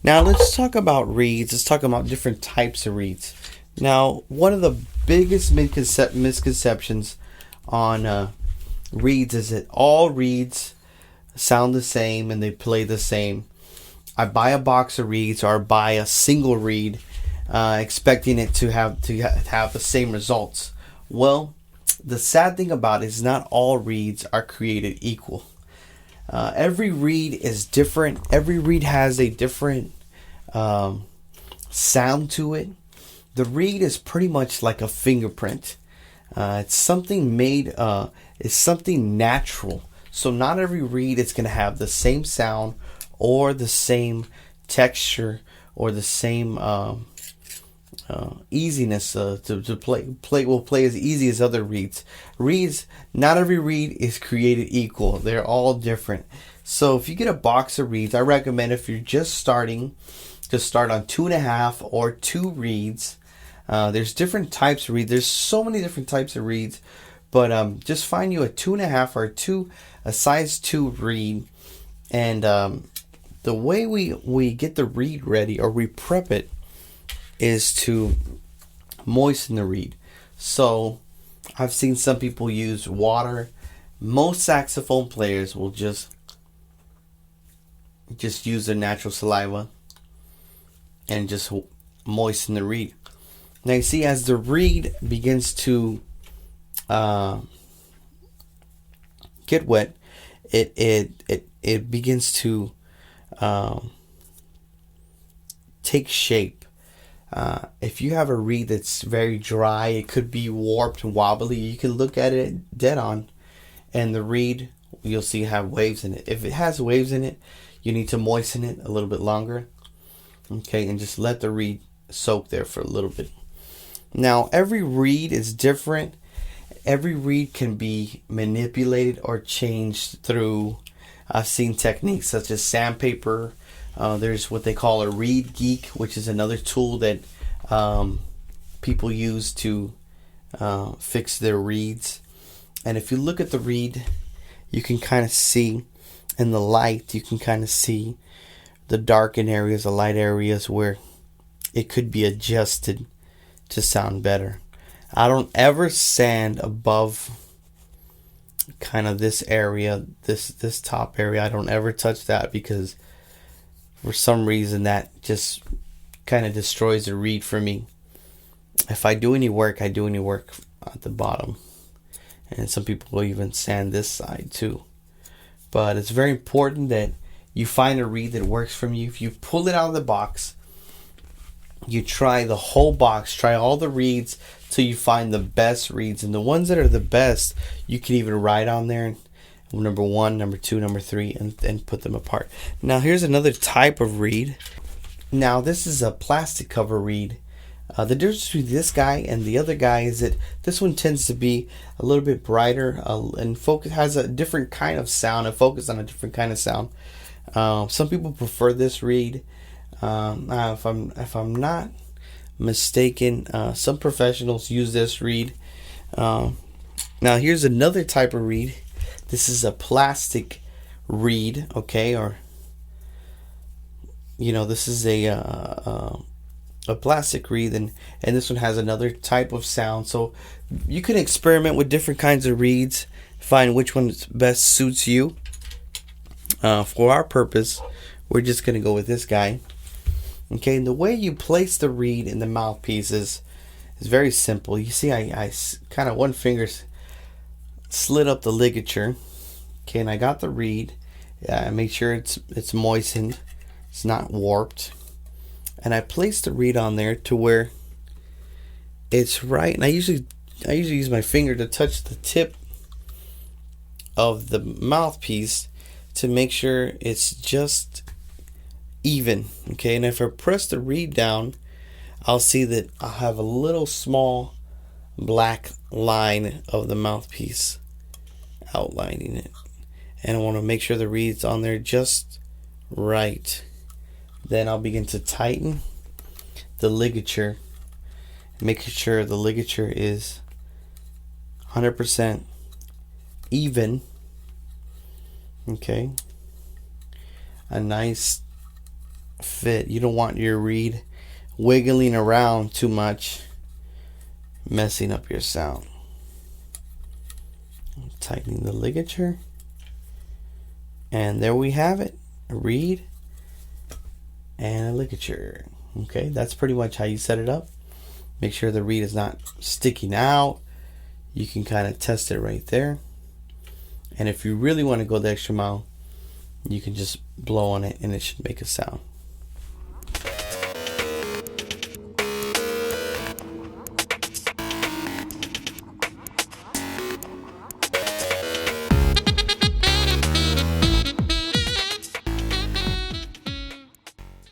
Now let's talk about reeds. Let's talk about different types of reeds. Now, one of the biggest misconceptions on reeds is that all reeds sound the same and they play the same. I buy a box of reeds or buy a single reed, expecting it to have the same results. Well, the sad thing about it is not all reeds are created equal. Every reed is different. Every reed has a different sound to it. The reed is pretty much like a fingerprint. It's something made. It's something natural. So not every reed is going to have the same sound or the same texture or the same easiness to play will play as easy as other reeds. Not every reed is created equal. They're all different. So if you get a box of reeds, I recommend, if you're just starting, to start on 2.5 or 2 reeds. There's different types of reeds. There's so many different types of reeds, but just find you a 2.5 or a size 2 reed. And the way we get the reed ready, or we prep it, is to moisten the reed. So I've seen some people use water. Most saxophone players will just use their natural saliva and just moisten the reed. Now you see, as the reed begins to get wet, it begins to take shape. If you have a reed that's very dry, it could be warped and wobbly. You can look at it dead on, and the reed, you'll see, have waves in it. If it has waves in it, you need to moisten it a little bit longer. Okay, and just let the reed soak there for a little bit. Now, every reed is different. Every reed can be manipulated or changed through, I've seen techniques such as sandpaper. There's what they call a reed geek, which is another tool that people use to fix their reeds. And if you look at the reed, you can kind of see in the light, you can kind of see the darkened areas, the light areas where it could be adjusted to sound better. I don't ever sand above kind of this area, this top area. I don't ever touch that, because for some reason that just kind of destroys the reed for me. If I do any work, I do any work at the bottom. And some people will even sand this side too. But it's very important that you find a reed that works for you. If you pull it out of the box, you try the whole box, try all the reeds till you find the best reeds. And the ones that are the best, you can even write on there number 1, number 2, number 3, and put them apart. Now here's another type of reed. Now this is a plastic cover reed. The difference between this guy and the other guy is that this one tends to be a little bit brighter and has a different kind of sound and focus on a different kind of sound. Some people prefer this reed. If I'm not mistaken, some professionals use this reed. Now here's another type of reed. This is a plastic reed, okay, or this is a plastic reed, and this one has another type of sound. So you can experiment with different kinds of reeds, find which one best suits you. For our purpose, we're just going to go with this guy. Okay, and the way you place the reed in the mouthpiece is very simple. You see, I kind of one finger slid up the ligature. Okay, and I got the reed. I make sure it's moistened, it's not warped, and I place the reed on there to where it's right. And I usually use my finger to touch the tip of the mouthpiece to make sure it's just even. Okay, and if I press the reed down, I'll see that I'll have a little small black line of the mouthpiece outlining it, and I want to make sure the reed's on there just right. Then I'll begin to tighten the ligature, making sure the ligature is 100% even. Okay, a nice fit. You don't want your reed wiggling around too much, messing up your sound. Tightening the ligature, and there we have it, a reed and a ligature. Okay, that's pretty much how you set it up. Make sure the reed is not sticking out. You can kind of test it right there, and if you really want to go the extra mile, you can just blow on it and it should make a sound.